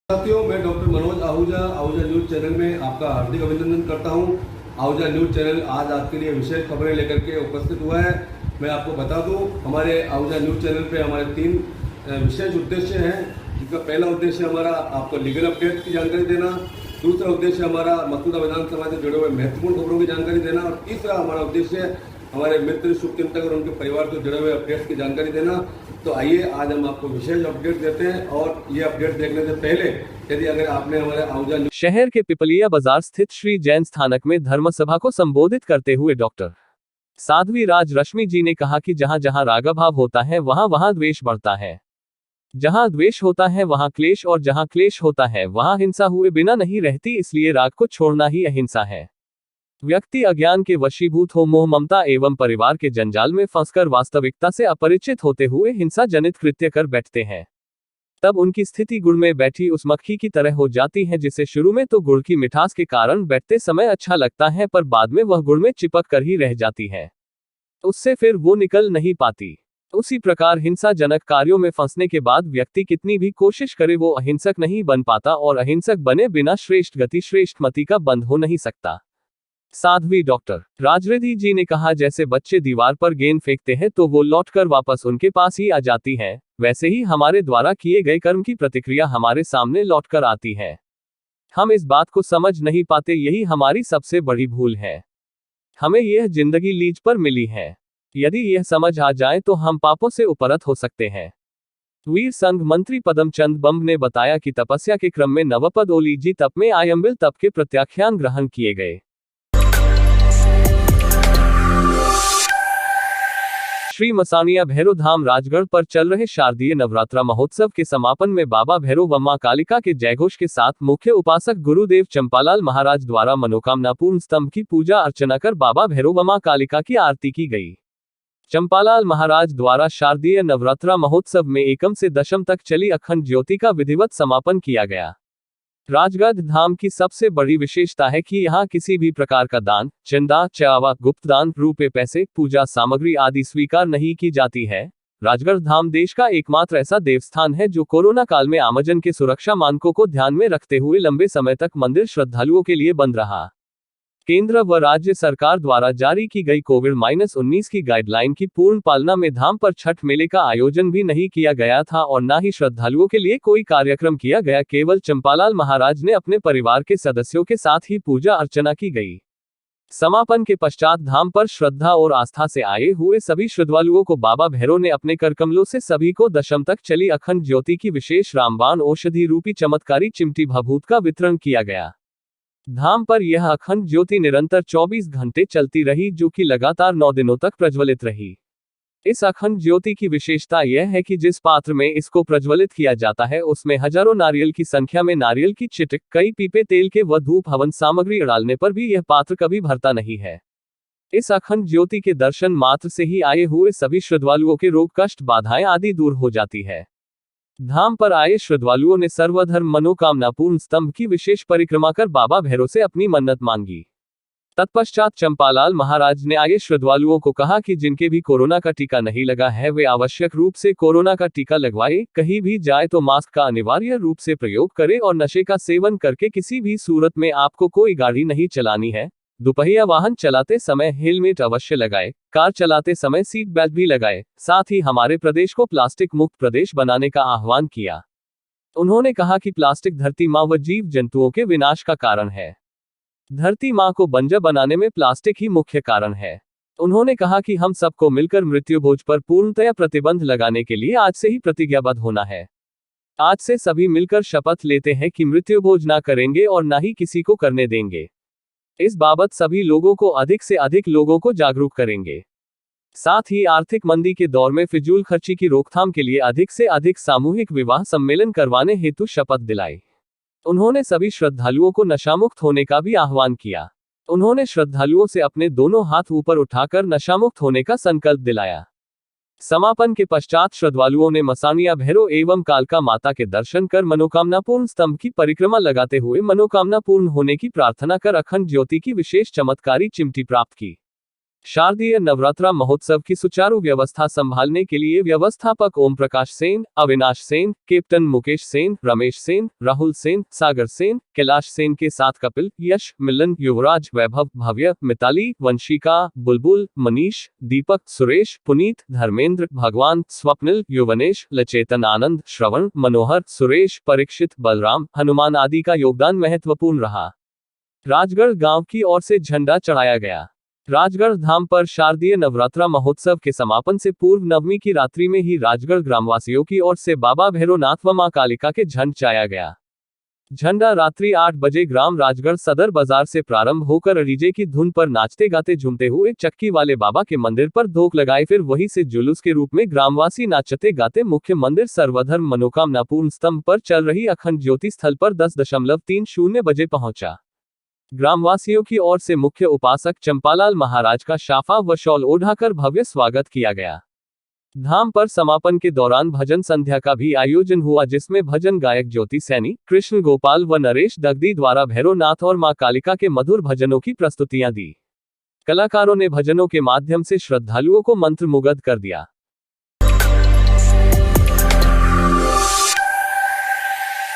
साथियों, मैं doctor Manoj Ahuja news channel में आपका हार्दिक अभिनंदन करता हूं। आहूजा न्यूज चैनल आज आपके लिए विशेष खबरें लेकर के उपस्थित हुआ है। मैं आपको बता दूं, हमारे आहूजा न्यूज चैनल पे हमारे 3 विशेष उद्देश्य हैं। जिसका पहला उद्देश्य हमारा आपको लीगल अपडेट की जानकारी देना, दूसरा उद्देश्य हमारा मसूदा विधानसभा से जुड़े हुए महत्वपूर्ण खबरों की जानकारी देना और तीसरा हमारा उद्देश्य हमारे मित्र शुभचिंतक और उनके परिवार से जुड़े हुए अपडेट्स की जानकारी देना। तो आइए आज हम आपको विशेष अपडेट देते हैं और ये अपडेट देखने से पहले यदि अगर आपने हमारे आहूजा शहर के पिपलिया बाजार स्थित श्री जैन स्थानक में धर्मसभा को संबोधित करते हुए डॉक्टर साध्वी राज रश्मि जी ने कहा कि जहां जहां रागभाव होता है वहां वहां द्वेष बढ़ता है, जहां द्वेष होता है वहां क्लेश और जहां क्लेश होता है वहां हिंसा हुए बिना नहीं रहती, इसलिए राग को छोड़ना ही अहिंसा है। व्यक्ति अज्ञान के वशीभूत हो मोह ममता एवं परिवार के जंजाल में फंसकर वास्तविकता से अपरिचित होते हुए हिंसा जनित कृत्य कर बैठते हैं, तब उनकी स्थिति गुड़ में बैठी उस मक्खी की तरह हो जाती है जिसे शुरू में तो गुड़ की मिठास के कारण बैठते समय अच्छा लगता है पर बाद में वह गुड़ में चिपक कर ही रह जाती है, उससे फिर वो निकल नहीं पाती। उसी प्रकार हिंसा जनक कार्यों में फंसने के बाद व्यक्ति कितनी भी कोशिश करे वो अहिंसक नहीं बन पाता और अहिंसक बने बिना श्रेष्ठ गति श्रेष्ठ मति का बंध हो नहीं सकता। साध्वी डॉक्टर राजरिधि जी ने कहा, जैसे बच्चे दीवार पर गेंद फेंकते हैं तो वो लौटकर वापस उनके पास ही आ जाती है, वैसे ही हमारे द्वारा किए गए कर्म की प्रतिक्रिया हमारे सामने लौटकर आती है। हम इस बात को समझ नहीं पाते, यही हमारी सबसे बड़ी भूल है। हमें यह जिंदगी लीज पर मिली है, यदि यह समझ आ जाए तो हम पापों से उपरत हो सकते हैं। वीर संघ मंत्री पदम चंद बम्ब ने बताया कि तपस्या के क्रम में नवपद ओलीजी तप में आयम्बिल तप के प्रत्याख्यान ग्रहण किए गए। श्री मसानिया भैरव धाम राजगढ़ पर चल रहे शारदीय नवरात्रा महोत्सव के समापन में बाबा भैरव व मां कालिका के जयघोष के साथ मुख्य उपासक गुरुदेव चंपालाल महाराज द्वारा मनोकामना पूर्ण स्तंभ की पूजा अर्चना कर बाबा भैरव व मां कालिका की आरती की गई। चंपालाल महाराज द्वारा शारदीय नवरात्रा महोत्सव में एकम से दशम तक चली अखंड ज्योति का विधिवत समापन किया गया। राजगढ़ धाम की सबसे बड़ी विशेषता है कि यहाँ किसी भी प्रकार का दान, चंदा, चावा, गुप्त दान, रुपए, पैसे, पूजा सामग्री आदि स्वीकार नहीं की जाती है। राजगढ़ धाम देश का एकमात्र ऐसा देवस्थान है जो कोरोना काल में आमजन के सुरक्षा मानकों को ध्यान में रखते हुए लंबे समय तक मंदिर श्रद्धालुओं के लिए बंद रहा। केंद्र व राज्य सरकार द्वारा जारी की गई कोविड-19 की गाइडलाइन की पूर्ण पालना में धाम पर छठ मेले का आयोजन भी नहीं किया गया था और न ही श्रद्धालुओं के लिए कोई कार्यक्रम किया गया। केवल चंपालाल महाराज ने अपने परिवार के सदस्यों के साथ ही पूजा अर्चना की गई। समापन के पश्चात धाम पर श्रद्धा और आस्था से आए हुए सभी श्रद्धालुओं को बाबा भैरव ने अपने करकमलों से सभी को दशम तक चली अखंड ज्योति की विशेष रामबाण औषधि रूपी चमत्कारी चिमटी भभूत का वितरण किया गया। धाम पर यह अखंड ज्योति निरंतर 24 घंटे चलती रही, जो कि लगातार 9 दिनों तक प्रज्वलित रही। इस अखंड ज्योति की विशेषता यह है कि जिस पात्र में इसको प्रज्वलित किया जाता है उसमें हजारों नारियल की संख्या में नारियल की चिटक, कई पीपे तेल के व धूप हवन सामग्री डालने पर भी यह पात्र कभी भरता नहीं है। इस अखंड ज्योति के दर्शन मात्र से ही आए हुए सभी श्रद्धालुओं के रोग कष्ट बाधाएं आदि दूर हो जाती है। धाम पर आए श्रद्धालुओं ने सर्वधर्म मनोकामना पूर्ण स्तंभ की विशेष परिक्रमा कर बाबा भैरव से अपनी मन्नत मांगी। तत्पश्चात चंपालाल महाराज ने आए श्रद्धालुओं को कहा कि जिनके भी कोरोना का टीका नहीं लगा है वे आवश्यक रूप से कोरोना का टीका लगवाए, कहीं भी जाए तो मास्क का अनिवार्य रूप से प्रयोग करे और नशे का सेवन करके किसी भी सूरत में आपको कोई गाड़ी नहीं चलानी है। दुपहिया वाहन चलाते समय हेलमेट अवश्य लगाए, कार चलाते समय सीट बेल्ट भी लगाए। साथ ही हमारे प्रदेश को प्लास्टिक मुक्त प्रदेश बनाने का आह्वान किया। उन्होंने कहा कि प्लास्टिक धरती माँ व जीव जंतुओं के विनाश का कारण है। धरती माँ को बंजर बनाने में प्लास्टिक ही मुख्य कारण है। उन्होंने कहा कि हम सबको मिलकर मृत्यु भोज पर पूर्णतया प्रतिबंध लगाने के लिए आज से ही प्रतिज्ञाबद्ध होना है। आज से सभी मिलकर शपथ लेते हैं कि मृत्यु भोज ना करेंगे और ना ही किसी को करने देंगे। इस बाबत सभी लोगों को अधिक से अधिक लोगों को जागरूक करेंगे। साथ ही आर्थिक मंदी के दौर में फिजूल खर्ची की रोकथाम के लिए अधिक से अधिक सामूहिक विवाह सम्मेलन करवाने हेतु शपथ दिलाई। उन्होंने सभी श्रद्धालुओं को नशामुक्त होने का भी आह्वान किया। उन्होंने श्रद्धालुओं से अपने दोनों हाथ ऊपर उठाकर नशामुक्त होने का संकल्प दिलाया। समापन के पश्चात श्रद्धालुओं ने मसानिया भैरव एवं कालका माता के दर्शन कर मनोकामना पूर्ण स्तंभ की परिक्रमा लगाते हुए मनोकामना पूर्ण होने की प्रार्थना कर अखंड ज्योति की विशेष चमत्कारी चिमटी प्राप्त की। शारदीय नवरात्रा महोत्सव की सुचारू व्यवस्था संभालने के लिए व्यवस्थापक ओम प्रकाश सेन, अविनाश सेन, कैप्टन मुकेश सेन, रमेश सेन, राहुल सेन, सागर सेन, कैलाश सेन के साथ कपिल, यश, मिलन, युवराज, वैभव, भव्य, मिताली, वंशिका, बुलबुल, मनीष, दीपक, सुरेश, पुनीत, धर्मेंद्र, भगवान, स्वप्निल, युवनेश, लचेतन, आनंद, श्रवण, मनोहर, सुरेश, परीक्षित, बलराम, हनुमान आदि का योगदान महत्वपूर्ण रहा। राजगढ़ गांव की ओर से झंडा चढ़ाया गया। राजगढ़ धाम पर शारदीय नवरात्रा महोत्सव के समापन से पूर्व नवमी की रात्रि में ही राजगढ़ ग्रामवासियों की ओर से बाबा भैरवनाथ व मां कालिका के झंड चाया गया। झंडा रात्रि 8 बजे ग्राम राजगढ़ सदर बाजार से प्रारंभ होकर डीजे की धुन पर नाचते गाते झूमते हुए चक्की वाले बाबा के मंदिर पर धोख लगाए, फिर वहीं से जुलूस के रूप में ग्रामवासी नाचते गाते मुख्य मंदिर सर्वधर्म मनोकामना पूर्ण स्तंभ पर चल रही अखंड ज्योति स्थल पर 10:30 बजे पहुंचा। ग्रामवासियों की ओर से मुख्य उपासक चंपालाल महाराज का शाफा व शॉल ओढ़ाकर भव्य स्वागत किया गया। धाम पर समापन के दौरान भजन संध्या का भी आयोजन हुआ, जिसमें भजन गायक ज्योति सैनी, कृष्ण गोपाल व नरेश दगदी द्वारा भैरवनाथ और मां कालिका के मधुर भजनों की प्रस्तुतियां दी। कलाकारों ने भजनों के माध्यम से श्रद्धालुओं को मंत्रमुग्ध कर दिया।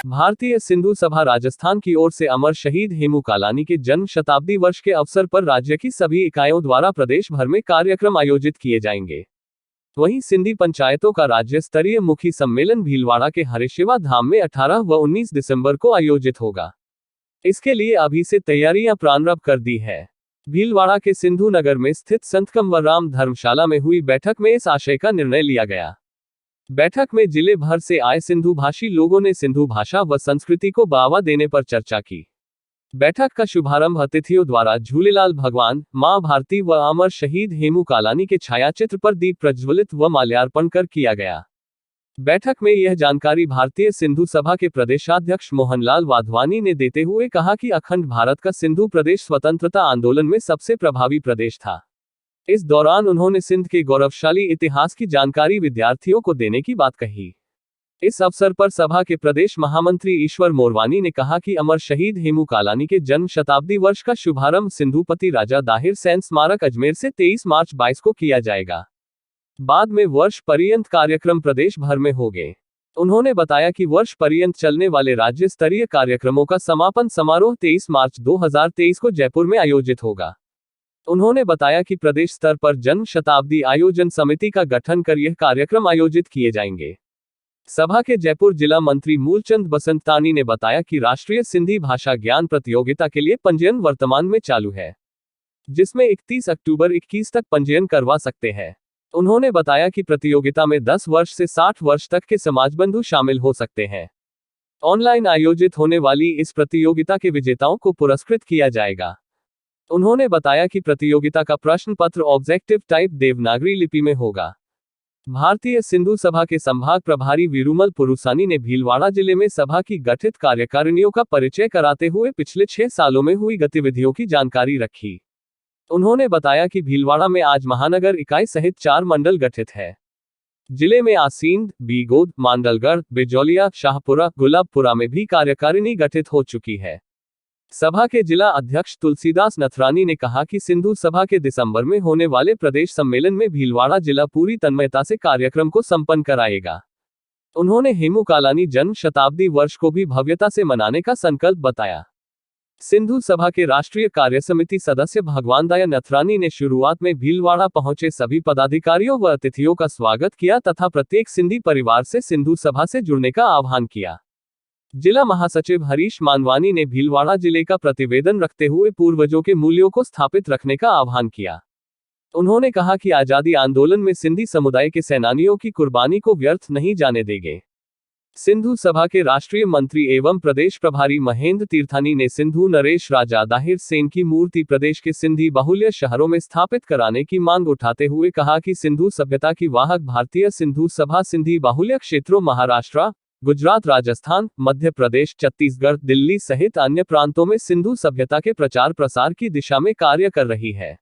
भारतीय सिंधु सभा राजस्थान की ओर से अमर शहीद हेमू कालानी के जन्म शताब्दी वर्ष के अवसर पर राज्य की सभी इकाइयों द्वारा प्रदेश भर में कार्यक्रम आयोजित किए जाएंगे। वहीं सिंधी पंचायतों का राज्य स्तरीय मुखी सम्मेलन भीलवाड़ा के हरिशिवा धाम में 18 व 19 दिसंबर को आयोजित होगा। इसके लिए अभी से तैयारियां प्रारंभ कर दी है। भीलवाड़ा के सिंधु नगर में स्थित संत कंवरराम धर्मशाला में हुई बैठक में इस आशय का निर्णय लिया गया। बैठक में जिले भर से आए सिंधु भाषी लोगों ने सिंधु भाषा व संस्कृति को बढ़ावा देने पर चर्चा की। बैठक का शुभारंभ अतिथियों द्वारा झूलेलाल भगवान, मां भारती व अमर शहीद हेमू कालानी के छायाचित्र पर दीप प्रज्वलित व माल्यार्पण कर किया गया। बैठक में यह जानकारी भारतीय सिंधु सभा के प्रदेशाध्यक्ष मोहनलाल वाधवानी ने देते हुए कहा कि अखंड भारत का सिंधु प्रदेश स्वतंत्रता आंदोलन में सबसे प्रभावी प्रदेश था। इस दौरान उन्होंने सिंध के गौरवशाली इतिहास की जानकारी विद्यार्थियों को देने की बात कही। इस अवसर पर सभा के प्रदेश महामंत्री ईश्वर मोरवानी ने कहा कि अमर शहीद हेमू कालानी के जन्म शताब्दी वर्ष का शुभारंभ सिंधुपति राजा दाहिर सेन स्मारक अजमेर से 23 मार्च 22 को किया जाएगा। बाद में वर्ष पर्यंत कार्यक्रम प्रदेश भर में होंगे। उन्होंने बताया कि वर्ष पर्यंत चलने वाले राज्य स्तरीय कार्यक्रमों का समापन समारोह 23 मार्च 2023 को जयपुर में आयोजित होगा। उन्होंने बताया कि प्रदेश स्तर पर जन्म शताब्दी आयोजन समिति का गठन कर यह कार्यक्रम आयोजित किए जाएंगे। सभा के जयपुर जिला मंत्री मूलचंद बसंतानी ने बताया कि राष्ट्रीय सिंधी भाषा ज्ञान प्रतियोगिता के लिए पंजीयन वर्तमान में चालू है, जिसमें 31 अक्टूबर 21 तक पंजीयन करवा सकते हैं। उन्होंने बताया कि प्रतियोगिता में 10 वर्ष से 60 वर्ष तक के समाजबंधु शामिल हो सकते हैं। ऑनलाइन आयोजित होने वाली इस प्रतियोगिता के विजेताओं को पुरस्कृत किया जाएगा। उन्होंने बताया कि प्रतियोगिता का प्रश्न पत्र ऑब्जेक्टिव टाइप देवनागरी लिपि में होगा। भारतीय सिंधु सभा के संभाग प्रभारी वीरूमल पुरुसानी ने भीलवाड़ा जिले में सभा की गठित कार्यकारिणियों का परिचय कराते हुए पिछले 6 सालों में हुई गतिविधियों की जानकारी रखी। उन्होंने बताया कि भीलवाड़ा में आज महानगर इकाई सहित 4 मंडल गठित है। जिले में आसींद, बीगोद, मांडलगढ़, बिजौलिया, शाहपुरा, गुलाबपुरा में भी कार्यकारिणी गठित हो चुकी है। सभा के जिला अध्यक्ष तुलसीदास नथरानी ने कहा कि सिंधु सभा के दिसंबर में होने वाले प्रदेश सम्मेलन में भीलवाड़ा जिला पूरी तन्मयता से कार्यक्रम को संपन्न कराएगा। उन्होंने हेमू कालानी जन्म शताब्दी वर्ष को भी भव्यता से मनाने का संकल्प बताया। सिंधु सभा के राष्ट्रीय कार्यसमिति सदस्य भगवानदाया नथरानी ने शुरुआत में भीलवाड़ा पहुंचे सभी पदाधिकारियों व अतिथियों का स्वागत किया तथा प्रत्येक सिंधी परिवार से सिंधु सभा से जुड़ने का आह्वान किया। जिला महासचिव हरीश मानवानी ने भीलवाड़ा जिले का प्रतिवेदन रखते हुए पूर्वजों के मूल्यों को स्थापित रखने का आह्वान किया। उन्होंने कहा कि आजादी आंदोलन में सिंधी समुदाय के सेनानियों की कुर्बानी को व्यर्थ नहीं जाने देंगे। सिंधु सभा के राष्ट्रीय मंत्री एवं प्रदेश प्रभारी महेंद्र तीर्थानी ने सिंधु नरेश राजा दाहिर सेन की मूर्ति प्रदेश के सिंधी बाहुल्य शहरों में स्थापित कराने की मांग उठाते हुए कहा कि सिंधु सभ्यता की वाहक भारतीय सिंधु सभा सिंधी बाहुल्य क्षेत्रों महाराष्ट्र, गुजरात, राजस्थान, मध्य प्रदेश, छत्तीसगढ़, दिल्ली सहित अन्य प्रांतों में सिंधु सभ्यता के प्रचार प्रसार की दिशा में कार्य कर रही है।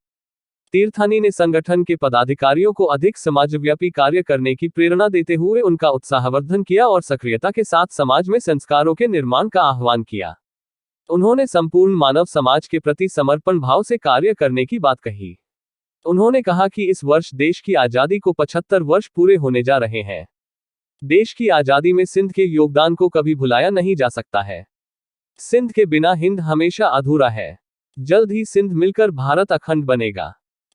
तीर्थानी ने संगठन के पदाधिकारियों को अधिक समाजव्यापी कार्य करने की प्रेरणा देते हुए उनका उत्साहवर्धन किया और सक्रियता के साथ समाज में संस्कारों के निर्माण का आह्वान किया। उन्होंने संपूर्ण मानव समाज के प्रति समर्पण भाव से कार्य करने की बात कही। उन्होंने कहा कि इस वर्ष देश की आजादी को 75 वर्ष पूरे होने जा रहे हैं। देश की आजादी में सिंध के योगदान को कभी भुलाया नहीं जा सकता है। सिंध के बिना हिंद हमेशा अधूरा है। जल्द ही सिंध मिलकर भारत अखंड बनेगा।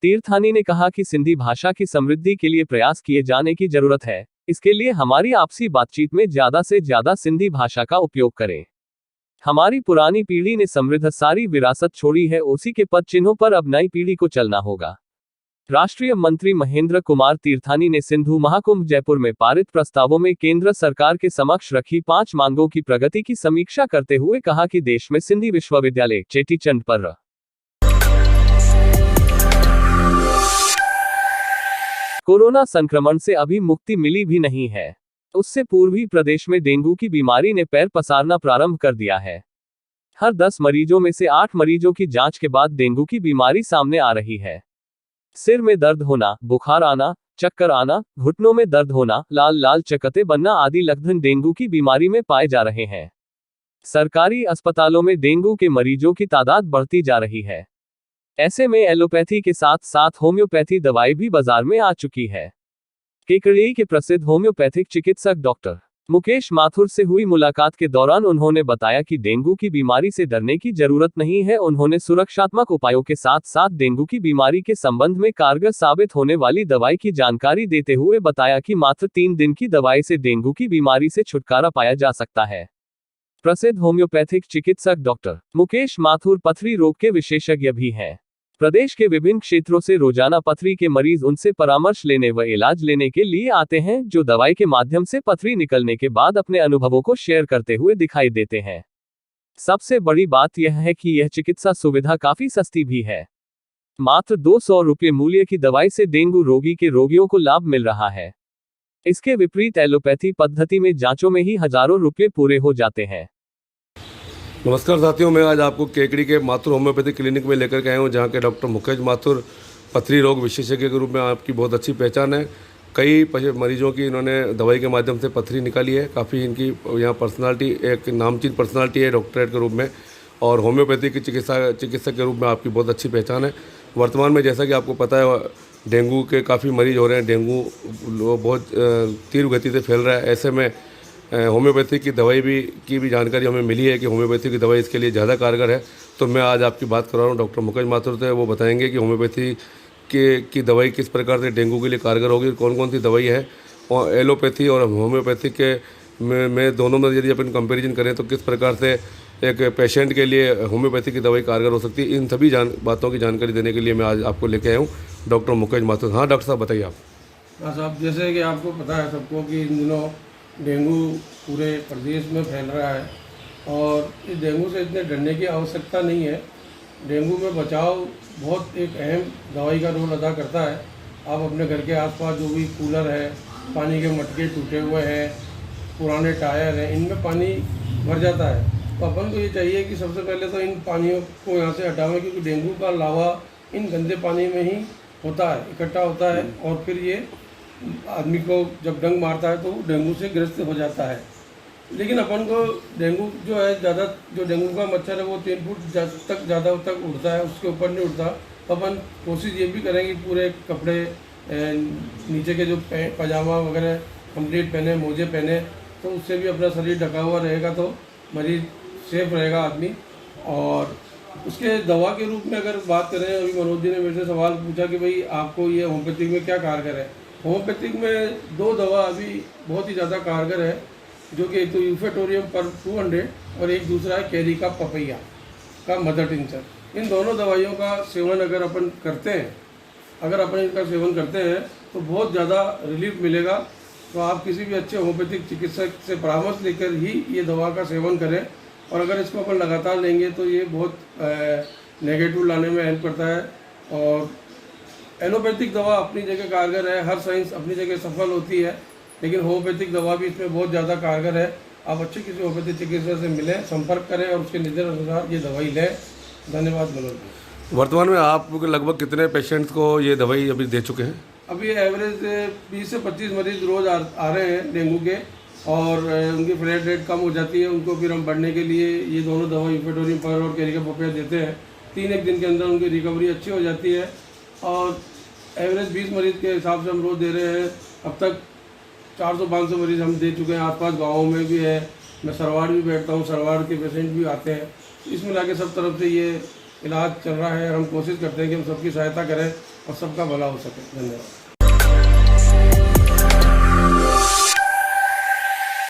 तीर्थानी ने कहा कि सिंधी भाषा की समृद्धि के लिए प्रयास किए जाने की जरूरत है। इसके लिए हमारी आपसी बातचीत में ज्यादा से ज्यादा सिंधी भाषा का उपयोग करें। हमारी पुरानी पीढ़ी ने समृद्ध सारी विरासत छोड़ी है, उसी के पद चिन्हों पर अब नई पीढ़ी को चलना होगा। राष्ट्रीय मंत्री महेंद्र कुमार तीर्थानी ने सिंधु महाकुंभ जयपुर में पारित प्रस्तावों में केंद्र सरकार के समक्ष रखी 5 मांगों की प्रगति की समीक्षा करते हुए कहा कि देश में सिंधी विश्वविद्यालय चेटीचंड पर कोरोना संक्रमण से अभी मुक्ति मिली भी नहीं है। उससे पूर्व ही प्रदेश में डेंगू की बीमारी ने पैर पसारना प्रारंभ कर दिया है। हर 10 मरीजों में से 8 मरीजों की जांच के बाद डेंगू की बीमारी सामने आ रही है। सिर में दर्द होना, बुखार आना, चक्कर आना, घुटनों में दर्द होना, लाल लाल चकत्ते बनना आदि लक्षण डेंगू की बीमारी में पाए जा रहे हैं। सरकारी अस्पतालों में डेंगू के मरीजों की तादाद बढ़ती जा रही है। ऐसे में एलोपैथी के साथ साथ होम्योपैथी दवाई भी बाजार में आ चुकी है। केकड़ी के प्रसिद्ध होम्योपैथिक चिकित्सक डॉक्टर मुकेश माथुर से हुई मुलाकात के दौरान उन्होंने बताया कि डेंगू की बीमारी से डरने की जरूरत नहीं है। उन्होंने सुरक्षात्मक उपायों के साथ साथ डेंगू की बीमारी के संबंध में कारगर साबित होने वाली दवाई की जानकारी देते हुए बताया कि मात्र 3 दिन की दवाई से डेंगू की बीमारी से छुटकारा पाया जा सकता है। प्रसिद्ध होम्योपैथिक चिकित्सक डॉक्टर मुकेश माथुर पथरी रोग के विशेषज्ञ भी हैं। प्रदेश के विभिन्न क्षेत्रों से रोजाना पथरी के मरीज उनसे परामर्श लेने व इलाज लेने के लिए आते हैं, जो दवाई के माध्यम से पथरी निकलने के बाद अपने अनुभवों को शेयर करते हुए दिखाई देते हैं। सबसे बड़ी बात यह है कि यह चिकित्सा सुविधा काफी सस्ती भी है। मात्र 200 रुपये मूल्य की दवाई से डेंगू रोगी के रोगियों को लाभ मिल रहा है। इसके विपरीत एलोपैथी पद्धति में जांचों में ही हजारों रुपये पूरे हो जाते हैं। नमस्कार साथियों, मैं आज आपको केकड़ी के माथुर होम्योपैथी क्लिनिक में लेकर के आया हूँ, जहाँ के डॉक्टर मुकेश माथुर पथरी रोग विशेषज्ञ के रूप में आपकी बहुत अच्छी पहचान है। कई मरीजों की इन्होंने दवाई के माध्यम से पथरी निकाली है। काफ़ी इनकी यहाँ पर्सनालिटी, एक नामचीन पर्सनालिटी है डॉक्टरेट के रूप में, और होम्योपैथी की चिकित्सक के रूप में आपकी बहुत अच्छी पहचान है। वर्तमान में जैसा कि आपको पता है, डेंगू के काफ़ी मरीज हो रहे हैं। डेंगू बहुत तीव्र गति से फैल रहा है। ऐसे में होम्योपैथी की दवाई की भी जानकारी हमें मिली है कि होम्योपैथी की दवाई इसके लिए ज़्यादा कारगर है। तो मैं आज आपकी बात कर रहा हूँ डॉक्टर मुकेश माथुर से। वो बताएंगे कि होम्योपैथी की दवाई किस प्रकार से डेंगू के लिए कारगर होगी, कौन कौन सी दवाई है, और एलोपैथी और होम्योपैथी के में दोनों में यदि अपन कंपैरिजन करें तो किस प्रकार से एक पेशेंट के लिए होम्योपैथी की दवाई कारगर हो सकती है। इन सभी बातों की जानकारी देने के लिए मैं आज आपको लेके आया हूँ डॉक्टर मुकेश माथुर। हाँ डॉक्टर साहब, बताइए आप। हाँ साहब, जैसे कि आपको पता है सबको कि इन दिनों डेंगू पूरे प्रदेश में फैल रहा है, और इस डेंगू से इतने डरने की आवश्यकता नहीं है। डेंगू में बचाव बहुत एक अहम दवाई का रोल अदा करता है। आप अपने घर के आसपास जो भी कूलर है, पानी के मटके टूटे हुए हैं, पुराने टायर हैं, इनमें पानी भर जाता है, तो अपन को ये चाहिए कि सबसे पहले तो इन पानियों को यहाँ से हटावें, क्योंकि डेंगू का लावा इन गंदे पानी में ही होता है, इकट्ठा होता है, और फिर ये आदमी को जब डंक मारता है तो डेंगू से ग्रस्त हो जाता है। लेकिन अपन को डेंगू जो है ज़्यादा, जो डेंगू का मच्छर है वो 3 फुट तक ज़्यादा तक उड़ता है, उसके ऊपर नहीं उड़ता। तो अपन कोशिश ये भी करें कि पूरे कपड़े नीचे के जो पजामा वगैरह कंप्लीट पहने, मोजे पहने, तो उससे भी अपना शरीर ढका हुआ रहेगा, तो मरीज सेफ रहेगा आदमी। और उसके दवा के रूप में अगर बात करें, अभी मनोज जी ने मेरे से सवाल पूछा कि भाई आपको ये होम्योपैथिक में क्या कारगर है। होम्योपैथिक में 2 दवा अभी बहुत ही ज़्यादा कारगर है, जो कि एक तो यूफेटोरियम पर 200 और एक दूसरा है कैरी का पपैया का मदर टिंचर। इन दोनों दवाइयों का सेवन अगर अपन करते हैं, इनका सेवन करते हैं तो बहुत ज़्यादा रिलीफ मिलेगा। तो आप किसी भी अच्छे होम्योपैथिक चिकित्सक से परामर्श लेकर ही ये दवा का सेवन करें, और अगर इसको अपन लगातार लेंगे तो ये बहुत नेगेटिव लाने में हेल्प करता है। और एलोपैथिक दवा अपनी जगह कारगर है, हर साइंस अपनी जगह सफल होती है, लेकिन होम्योपैथिक दवा भी इसमें बहुत ज़्यादा कारगर है। आप अच्छे किसी होम्योपैथिक चिकित्सक से मिलें, संपर्क करें और उसके निर्देश अनुसार ये दवाई लें। धन्यवाद मनोज जी। वर्तमान में आप लगभग कितने पेशेंट्स को ये दवाई अभी दे चुके हैं? अभी एवरेज 20 से 25 मरीज रोज़ आ रहे हैं डेंगू के, और उनकी फ्लैट रेट कम हो जाती है। उनको फिर हम बढ़ने के लिए ये दोनों दवा यूफेटोरियम पर और कैरी का पपैया देते हैं। 3 एक दिन के अंदर उनकी रिकवरी अच्छी हो जाती है। और एवरेज 20 मरीज़ के हिसाब से हम रोज़ दे रहे हैं। अब तक 400-500 मरीज़ हम दे चुके हैं। आसपास गाँवों में भी है, मैं सरवाड़ भी बैठता हूँ, सरवाड़ के पेशेंट भी आते हैं। इस मिला के सब तरफ से ये इलाज चल रहा है और हम कोशिश करते हैं कि हम सबकी सहायता करें और सबका भला हो सके। धन्यवाद।